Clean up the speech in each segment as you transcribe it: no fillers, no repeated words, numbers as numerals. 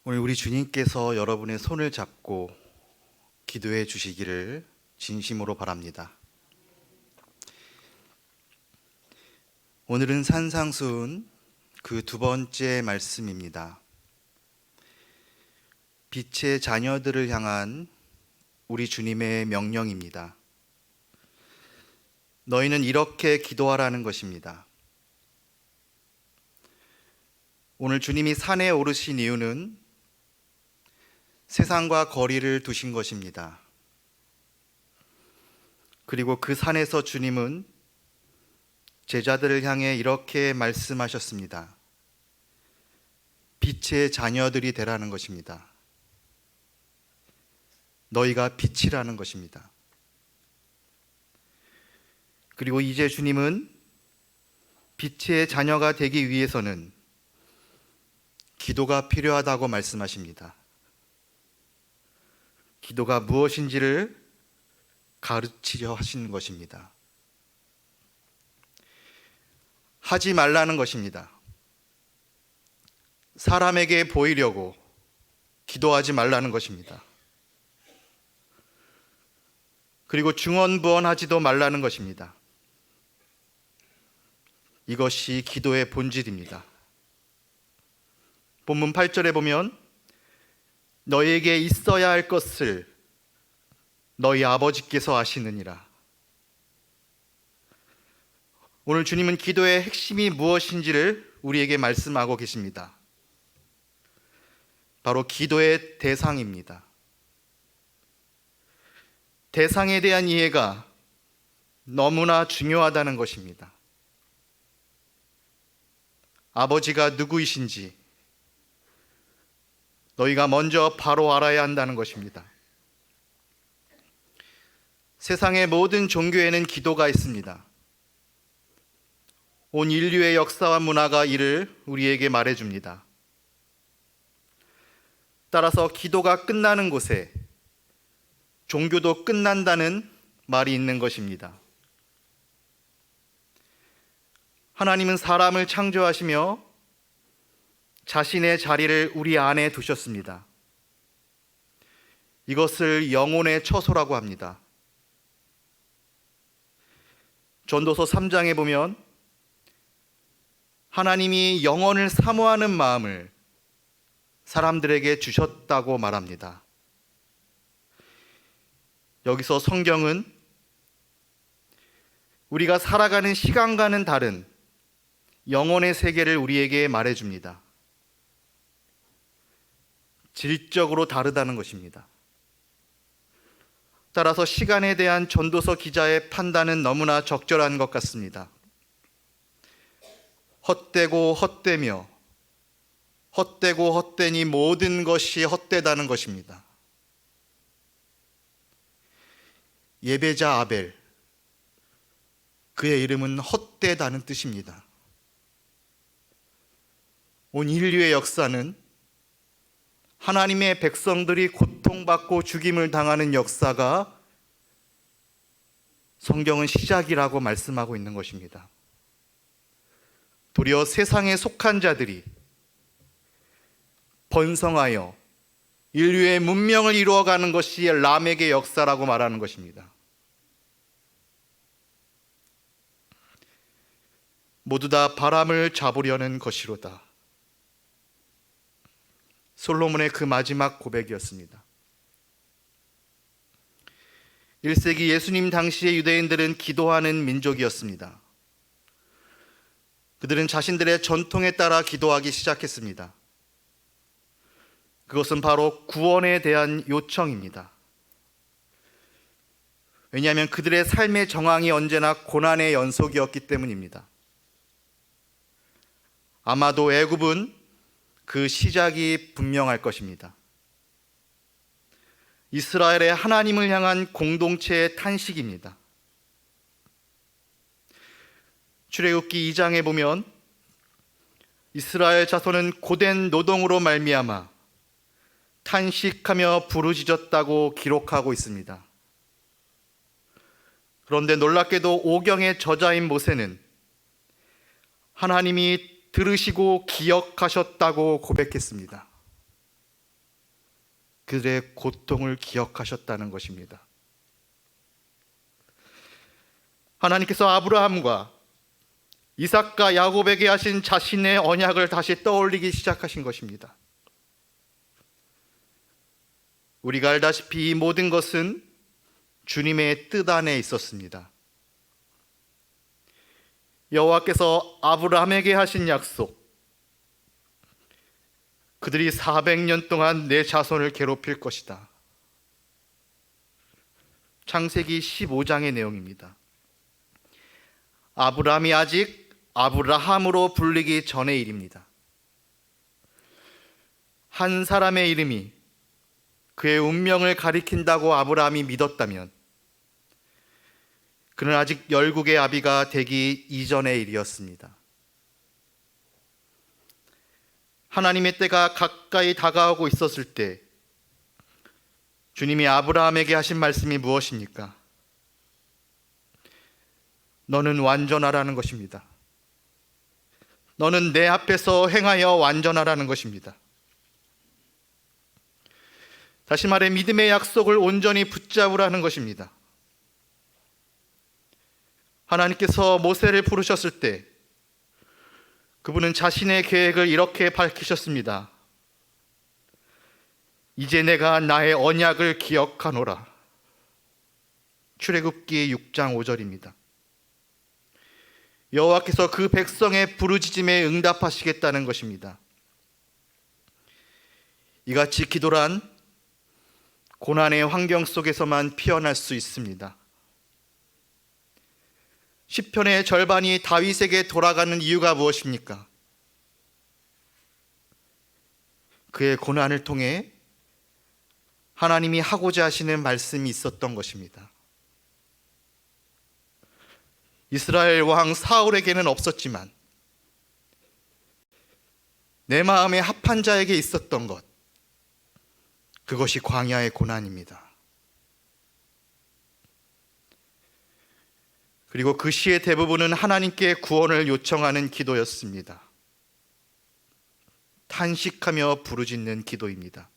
오늘 우리 주님께서 여러분의 손을 잡고 기도해 주시기를 진심으로 바랍니다. 오늘은 산상수훈 그 두 번째 말씀입니다. 빛의 자녀들을 향한 우리 주님의 명령입니다. 너희는 이렇게 기도하라는 것입니다. 오늘 주님이 산에 오르신 이유는 세상과 거리를 두신 것입니다. 그리고 그 산에서 주님은 제자들을 향해 이렇게 말씀하셨습니다. 빛의 자녀들이 되라는 것입니다. 너희가 빛이라는 것입니다. 그리고 이제 주님은 빛의 자녀가 되기 위해서는 기도가 필요하다고 말씀하십니다. 기도가 무엇인지를 가르치려 하시는 것입니다. 하지 말라는 것입니다. 사람에게 보이려고 기도하지 말라는 것입니다. 그리고 중언부언하지도 말라는 것입니다. 이것이 기도의 본질입니다. 본문 8절에 보면 너희에게 있어야 할 것을 너희 아버지께서 아시느니라. 오늘 주님은 기도의 핵심이 무엇인지를 우리에게 말씀하고 계십니다. 바로 기도의 대상입니다. 대상에 대한 이해가 너무나 중요하다는 것입니다. 아버지가 누구이신지 너희가 먼저 바로 알아야 한다는 것입니다. 세상의 모든 종교에는 기도가 있습니다. 온 인류의 역사와 문화가 이를 우리에게 말해줍니다. 따라서 기도가 끝나는 곳에 종교도 끝난다는 말이 있는 것입니다. 하나님은 사람을 창조하시며 자신의 자리를 우리 안에 두셨습니다. 이것을 영혼의 처소라고 합니다. 전도서 3장에 보면 하나님이 영혼을 사모하는 마음을 사람들에게 주셨다고 말합니다. 여기서 성경은 우리가 살아가는 시간과는 다른 영혼의 세계를 우리에게 말해줍니다. 질적으로 다르다는 것입니다. 따라서 시간에 대한 전도서 기자의 판단은 너무나 적절한 것 같습니다. 헛되고 헛되며 헛되고 헛되니 모든 것이 헛되다는 것입니다. 예배자 아벨, 그의 이름은 헛되다는 뜻입니다. 온 인류의 역사는 하나님의 백성들이 고통받고 죽임을 당하는 역사가 성경은 시작이라고 말씀하고 있는 것입니다. 도리어 세상에 속한 자들이 번성하여 인류의 문명을 이루어가는 것이 람에게 역사라고 말하는 것입니다. 모두 다 바람을 잡으려는 것이로다. 솔로몬의 그 마지막 고백이었습니다. 1세기 예수님 당시의 유대인들은 기도하는 민족이었습니다. 그들은 자신들의 전통에 따라 기도하기 시작했습니다. 그것은 바로 구원에 대한 요청입니다. 왜냐하면 그들의 삶의 정황이 언제나 고난의 연속이었기 때문입니다. 아마도 애굽은 그 시작이 분명할 것입니다. 이스라엘의 하나님을 향한 공동체의 탄식입니다. 출애굽기 2장에 보면 이스라엘 자손은 고된 노동으로 말미암아 탄식하며 부르짖었다고 기록하고 있습니다. 그런데 놀랍게도 오경의 저자인 모세는 하나님이 들으시고 기억하셨다고 고백했습니다. 그들의 고통을 기억하셨다는 것입니다. 하나님께서 아브라함과 이삭과 야곱에게 하신 자신의 언약을 다시 떠올리기 시작하신 것입니다. 우리가 알다시피 이 모든 것은 주님의 뜻 안에 있었습니다. 여호와께서 아브라함에게 하신 약속, 그들이 400년 동안 내 자손을 괴롭힐 것이다. 창세기 15장의 내용입니다. 아브라함이 아직 아브라함으로 불리기 전의 일입니다. 한 사람의 이름이 그의 운명을 가리킨다고 아브라함이 믿었다면 그는 아직 열국의 아비가 되기 이전의 일이었습니다. 하나님의 때가 가까이 다가오고 있었을 때 주님이 아브라함에게 하신 말씀이 무엇입니까? 너는 완전하라는 것입니다. 너는 내 앞에서 행하여 완전하라는 것입니다. 다시 말해 믿음의 약속을 온전히 붙잡으라는 것입니다. 하나님께서 모세를 부르셨을 때 그분은 자신의 계획을 이렇게 밝히셨습니다. 이제 내가 나의 언약을 기억하노라. 출애굽기 6장 5절입니다. 여호와께서 그 백성의 부르짖음에 응답하시겠다는 것입니다. 이같이 기도란 고난의 환경 속에서만 피어날 수 있습니다. 시편의 절반이 다윗에게 돌아가는 이유가 무엇입니까? 그의 고난을 통해 하나님이 하고자 하시는 말씀이 있었던 것입니다. 이스라엘 왕 사울에게는 없었지만 내 마음에 합한 자에게 있었던 것, 그것이 광야의 고난입니다. 그리고 그 시의 대부분은 하나님께 구원을 요청하는 기도였습니다. 탄식하며 부르짖는 기도입니다.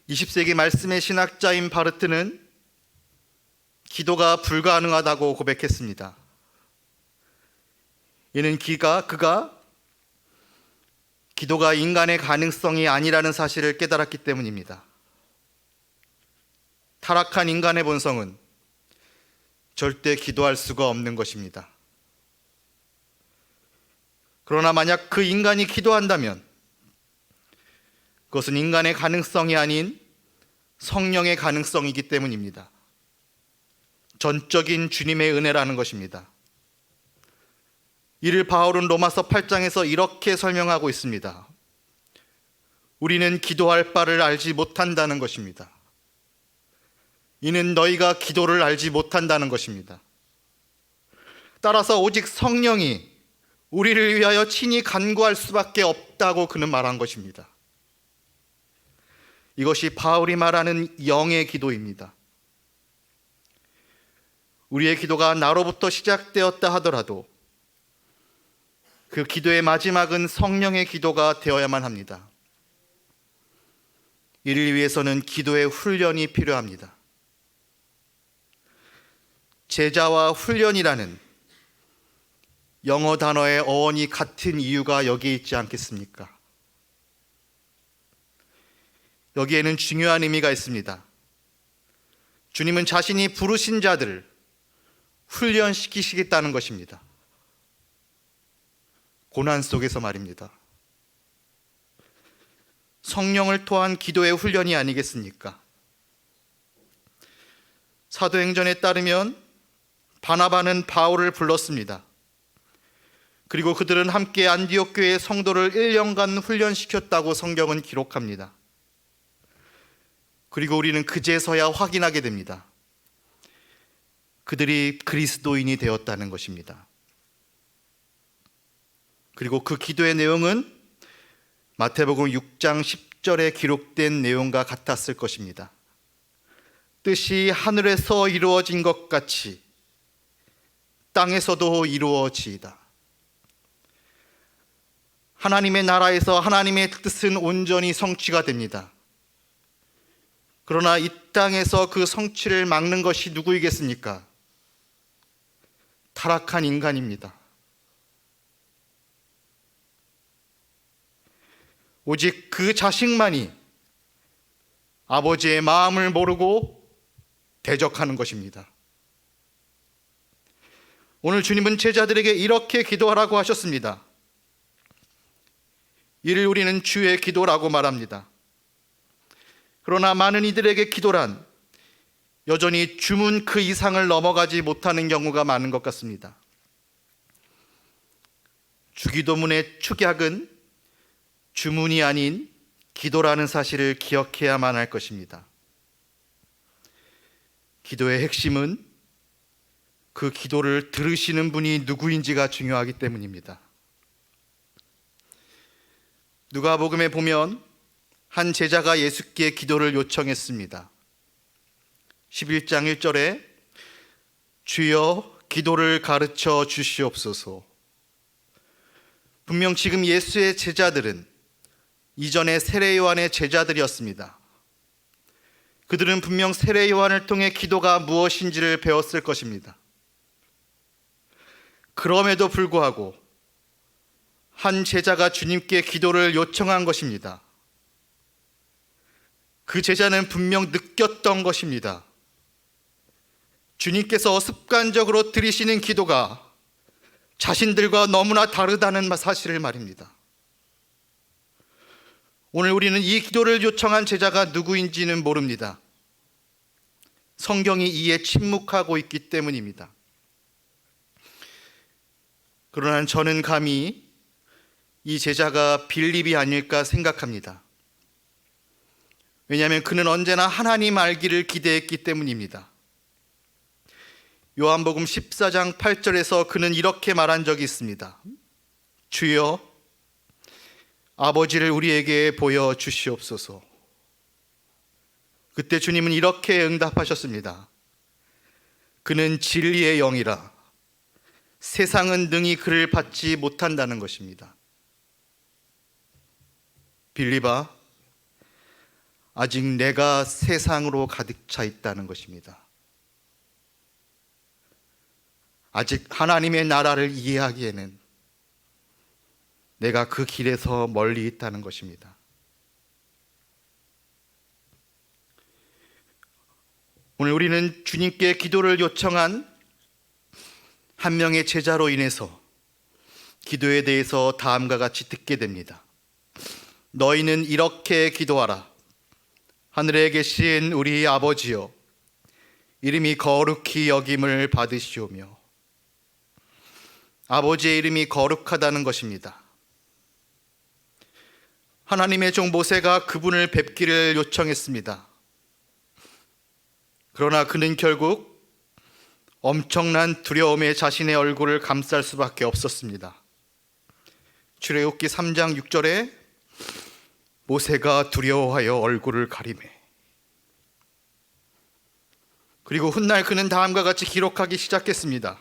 20세기 말씀의 신학자인 바르트는 기도가 불가능하다고 고백했습니다. 이는 그가 기도가 인간의 가능성이 아니라는 사실을 깨달았기 때문입니다. 타락한 인간의 본성은 절대 기도할 수가 없는 것입니다. 그러나 만약 그 인간이 기도한다면 그것은 인간의 가능성이 아닌 성령의 가능성이기 때문입니다. 전적인 주님의 은혜라는 것입니다. 이를 바울은 로마서 8장에서 이렇게 설명하고 있습니다. 우리는 기도할 바를 알지 못한다는 것입니다. 이는 너희가 기도를 알지 못한다는 것입니다. 따라서 오직 성령이 우리를 위하여 친히 간구할 수밖에 없다고 그는 말한 것입니다. 이것이 바울이 말하는 영의 기도입니다. 우리의 기도가 나로부터 시작되었다 하더라도 그 기도의 마지막은 성령의 기도가 되어야만 합니다. 이를 위해서는 기도의 훈련이 필요합니다. 제자와 훈련이라는 영어 단어의 어원이 같은 이유가 여기에 있지 않겠습니까? 여기에는 중요한 의미가 있습니다. 주님은 자신이 부르신 자들을 훈련시키시겠다는 것입니다. 고난 속에서 말입니다. 성령을 토한 기도의 훈련이 아니겠습니까? 사도행전에 따르면 바나바는 바울을 불렀습니다. 그리고 그들은 함께 안디옥 교회의 성도를 1년간 훈련시켰다고 성경은 기록합니다. 그리고 우리는 그제서야 확인하게 됩니다. 그들이 그리스도인이 되었다는 것입니다. 그리고 그 기도의 내용은 마태복음 6장 10절에 기록된 내용과 같았을 것입니다. 뜻이 하늘에서 이루어진 것 같이 땅에서도 이루어지이다. 하나님의 나라에서 하나님의 뜻은 온전히 성취가 됩니다. 그러나 이 땅에서 그 성취를 막는 것이 누구이겠습니까? 타락한 인간입니다. 오직 그 자식만이 아버지의 마음을 모르고 대적하는 것입니다. 오늘 주님은 제자들에게 이렇게 기도하라고 하셨습니다. 이를 우리는 주의 기도라고 말합니다. 그러나 많은 이들에게 기도란 여전히 주문 그 이상을 넘어가지 못하는 경우가 많은 것 같습니다. 주기도문의 축약은 주문이 아닌 기도라는 사실을 기억해야만 할 것입니다. 기도의 핵심은 그 기도를 들으시는 분이 누구인지가 중요하기 때문입니다. 누가복음에 보면 한 제자가 예수께 기도를 요청했습니다. 11장 1절에 주여 기도를 가르쳐 주시옵소서. 분명 지금 예수의 제자들은 이전에 세례 요한의 제자들이었습니다. 그들은 분명 세례 요한을 통해 기도가 무엇인지를 배웠을 것입니다. 그럼에도 불구하고 한 제자가 주님께 기도를 요청한 것입니다. 그 제자는 분명 느꼈던 것입니다. 주님께서 습관적으로 드리시는 기도가 자신들과 너무나 다르다는 사실을 말입니다. 오늘 우리는 이 기도를 요청한 제자가 누구인지는 모릅니다. 성경이 이에 침묵하고 있기 때문입니다. 그러나 저는 감히 이 제자가 빌립이 아닐까 생각합니다. 왜냐하면 그는 언제나 하나님 알기를 기대했기 때문입니다. 요한복음 14장 8절에서 그는 이렇게 말한 적이 있습니다. 주여 아버지를 우리에게 보여주시옵소서. 그때 주님은 이렇게 응답하셨습니다. 그는 진리의 영이라 세상은 능히 그를 받지 못한다는 것입니다. 빌립아, 아직 내가 세상으로 가득 차 있다는 것입니다. 아직 하나님의 나라를 이해하기에는 내가 그 길에서 멀리 있다는 것입니다. 오늘 우리는 주님께 기도를 요청한 한 명의 제자로 인해서 기도에 대해서 다음과 같이 듣게 됩니다. 너희는 이렇게 기도하라. 하늘에 계신 우리 아버지여, 이름이 거룩히 여김을 받으시오며. 아버지의 이름이 거룩하다는 것입니다. 하나님의 종 모세가 그분을 뵙기를 요청했습니다. 그러나 그는 결국 엄청난 두려움에 자신의 얼굴을 감쌀 수밖에 없었습니다. 출애굽기 3장 6절에 모세가 두려워하여 얼굴을 가리매. 그리고 훗날 그는 다음과 같이 기록하기 시작했습니다.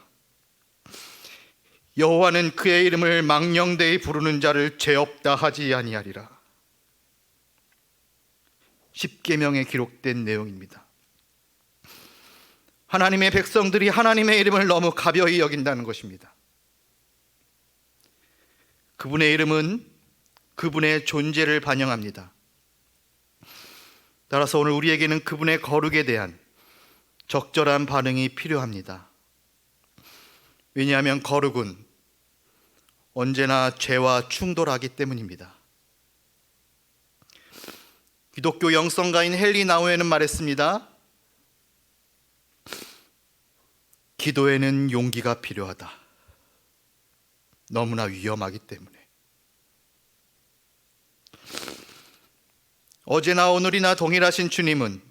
여호와는 그의 이름을 망령되이 부르는 자를 죄 없다 하지 아니하리라. 십계명에 기록된 내용입니다. 하나님의 백성들이 하나님의 이름을 너무 가벼이 여긴다는 것입니다. 그분의 이름은 그분의 존재를 반영합니다. 따라서 오늘 우리에게는 그분의 거룩에 대한 적절한 반응이 필요합니다. 왜냐하면 거룩은 언제나 죄와 충돌하기 때문입니다. 기독교 영성가인 헨리 나우에는 말했습니다. 기도에는 용기가 필요하다. 너무나 위험하기 때문에. 어제나 오늘이나 동일하신 주님은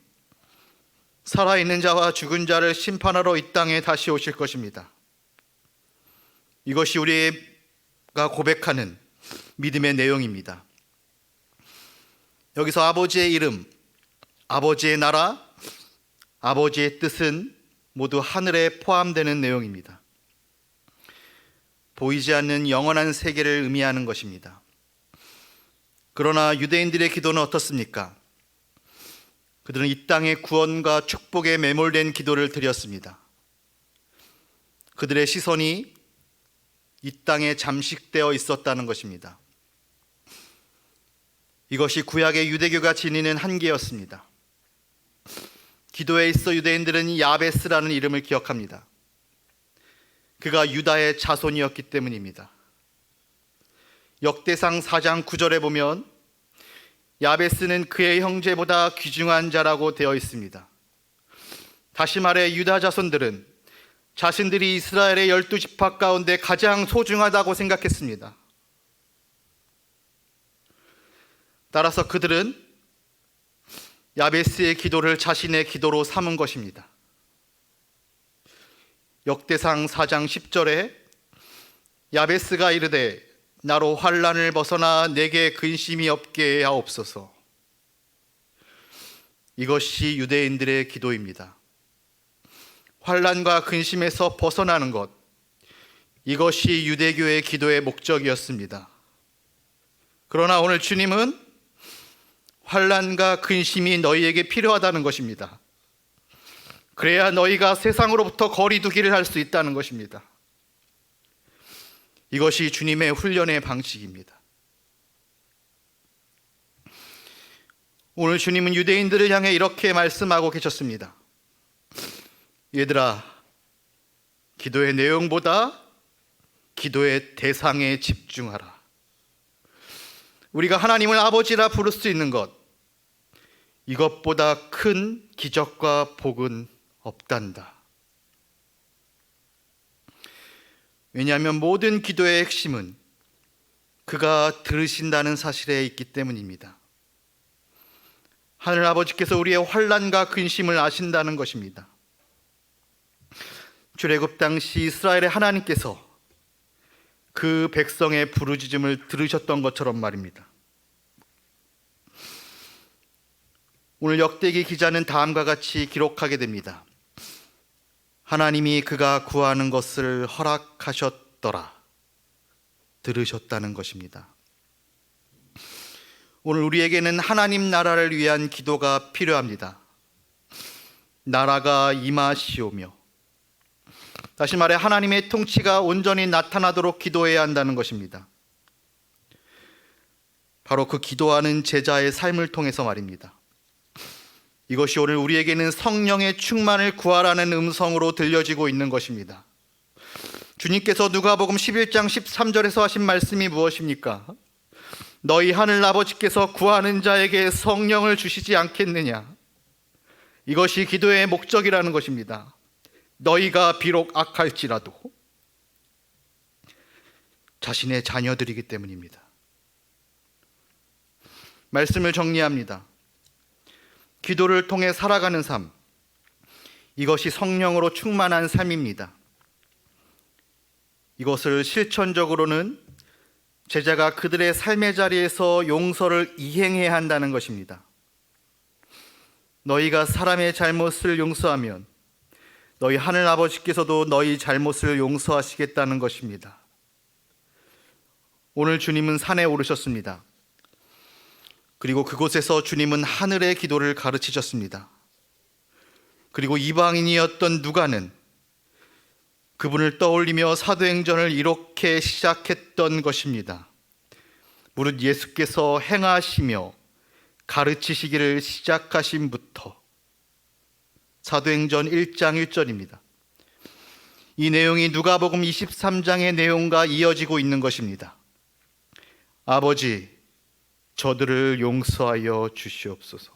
살아있는 자와 죽은 자를 심판하러 이 땅에 다시 오실 것입니다. 이것이 우리가 고백하는 믿음의 내용입니다. 여기서 아버지의 이름, 아버지의 나라, 아버지의 뜻은 모두 하늘에 포함되는 내용입니다. 보이지 않는 영원한 세계를 의미하는 것입니다. 그러나 유대인들의 기도는 어떻습니까? 그들은 이 땅의 구원과 축복에 매몰된 기도를 드렸습니다. 그들의 시선이 이 땅에 잠식되어 있었다는 것입니다. 이것이 구약의 유대교가 지니는 한계였습니다. 기도에 있어 유대인들은 야베스라는 이름을 기억합니다. 그가 유다의 자손이었기 때문입니다. 역대상 4장 9절에 보면 야베스는 그의 형제보다 귀중한 자라고 되어 있습니다. 다시 말해 유다 자손들은 자신들이 이스라엘의 12지파 가운데 가장 소중하다고 생각했습니다. 따라서 그들은 야베스의 기도를 자신의 기도로 삼은 것입니다. 역대상 4장 10절에 야베스가 이르되 나로 환난을 벗어나 내게 근심이 없게 하옵소서. 이것이 유대인들의 기도입니다. 환난과 근심에서 벗어나는 것, 이것이 유대교의 기도의 목적이었습니다. 그러나 오늘 주님은 환난과 근심이 너희에게 필요하다는 것입니다. 그래야 너희가 세상으로부터 거리두기를 할 수 있다는 것입니다. 이것이 주님의 훈련의 방식입니다. 오늘 주님은 유대인들을 향해 이렇게 말씀하고 계셨습니다. 얘들아, 기도의 내용보다 기도의 대상에 집중하라. 우리가 하나님을 아버지라 부를 수 있는 것, 이것보다 큰 기적과 복은 없단다. 왜냐하면 모든 기도의 핵심은 그가 들으신다는 사실에 있기 때문입니다. 하늘 아버지께서 우리의 환난과 근심을 아신다는 것입니다. 출애굽 당시 이스라엘의 하나님께서 그 백성의 부르짖음을 들으셨던 것처럼 말입니다. 오늘 역대기 기자는 다음과 같이 기록하게 됩니다. 하나님이 그가 구하는 것을 허락하셨더라. 들으셨다는 것입니다. 오늘 우리에게는 하나님 나라를 위한 기도가 필요합니다. 나라가 임하시오며, 다시 말해 하나님의 통치가 온전히 나타나도록 기도해야 한다는 것입니다. 바로 그 기도하는 제자의 삶을 통해서 말입니다. 이것이 오늘 우리에게는 성령의 충만을 구하라는 음성으로 들려지고 있는 것입니다. 주님께서 누가복음 11장 13절에서 하신 말씀이 무엇입니까? 너희 하늘 아버지께서 구하는 자에게 성령을 주시지 않겠느냐? 이것이 기도의 목적이라는 것입니다. 너희가 비록 악할지라도 자신의 자녀들이기 때문입니다. 말씀을 정리합니다. 기도를 통해 살아가는 삶, 이것이 성령으로 충만한 삶입니다. 이것을 실천적으로는 제자가 그들의 삶의 자리에서 용서를 이행해야 한다는 것입니다. 너희가 사람의 잘못을 용서하면 너희 하늘 아버지께서도 너희 잘못을 용서하시겠다는 것입니다. 오늘 주님은 산에 오르셨습니다. 그리고 그곳에서 주님은 하늘의 기도를 가르치셨습니다. 그리고 이방인이었던 누가는 그분을 떠올리며 사도행전을 이렇게 시작했던 것입니다. 무릇 예수께서 행하시며 가르치시기를 시작하심부터. 사도행전 1장 1절입니다. 이 내용이 누가복음 23장의 내용과 이어지고 있는 것입니다. 아버지, 저들을 용서하여 주시옵소서.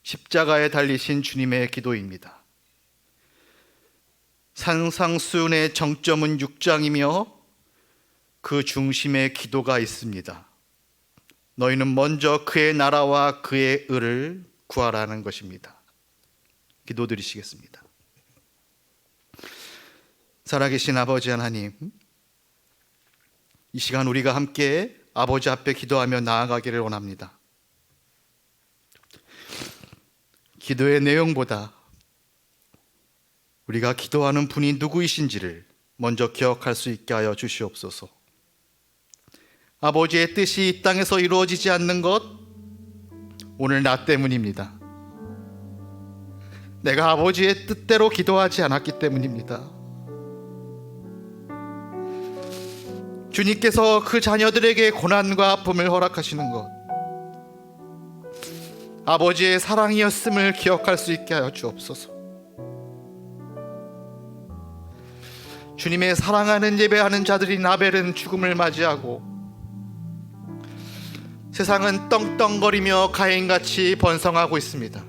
십자가에 달리신 주님의 기도입니다. 산상수훈의 정점은 6장이며 그 중심에 기도가 있습니다. 너희는 먼저 그의 나라와 그의 의를 구하라는 것입니다. 기도드리시겠습니다. 살아계신 아버지 하나님, 이 시간 우리가 함께 아버지 앞에 기도하며 나아가기를 원합니다. 기도의 내용보다 우리가 기도하는 분이 누구이신지를 먼저 기억할 수 있게 하여 주시옵소서. 아버지의 뜻이 이 땅에서 이루어지지 않는 것, 오늘 나 때문입니다. 내가 아버지의 뜻대로 기도하지 않았기 때문입니다. 주님께서 그 자녀들에게 고난과 아픔을 허락하시는 것, 아버지의 사랑이었음을 기억할 수 있게 하여 주옵소서. 주님의 사랑하는 예배하는 자들인 아벨은 죽음을 맞이하고 세상은 떵떵거리며 가인같이 번성하고 있습니다.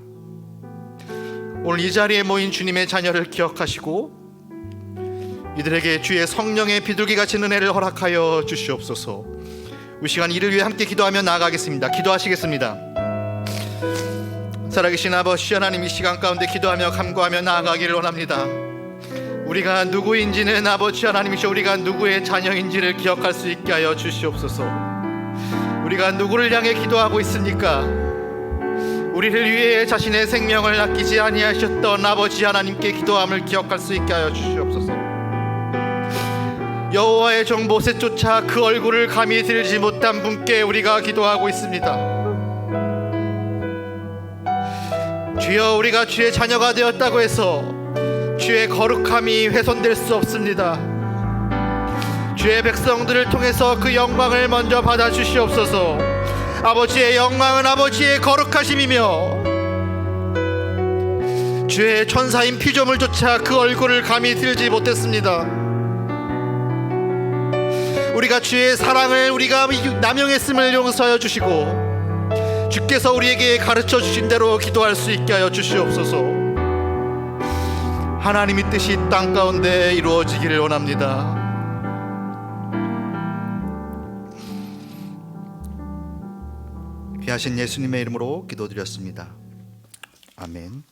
오늘 이 자리에 모인 주님의 자녀를 기억하시고 이들에게 주의 성령의 비둘기 같은 은혜를 허락하여 주시옵소서. 이 시간 이를 위해 함께 기도하며 나아가겠습니다. 기도하시겠습니다. 살아계신 아버지 하나님, 이 시간 가운데 기도하며 간구하며 나아가기를 원합니다. 우리가 누구인지는 아버지 하나님이시여 우리가 누구의 자녀인지를 기억할 수 있게 하여 주시옵소서. 우리가 누구를 향해 기도하고 있습니까? 우리를 위해 자신의 생명을 아끼지 아니하셨던 아버지 하나님께 기도함을 기억할 수 있게 하여 주시옵소서. 여호와의 종 모세조차 그 얼굴을 감히 들지 못한 분께 우리가 기도하고 있습니다. 주여, 우리가 주의 자녀가 되었다고 해서 주의 거룩함이 훼손될 수 없습니다. 주의 백성들을 통해서 그 영광을 먼저 받아 주시옵소서. 아버지의 영광은 아버지의 거룩하심이며 주의 천사인 피조물조차 그 얼굴을 감히 들지 못했습니다. 우리가 주의 사랑을 우리가 남용했음을 용서하여 주시고 주께서 우리에게 가르쳐 주신 대로 기도할 수 있게 하여 주시옵소서. 하나님의 뜻이 땅 가운데 이루어지기를 원합니다. 귀하신 예수님의 이름으로 기도드렸습니다. 아멘.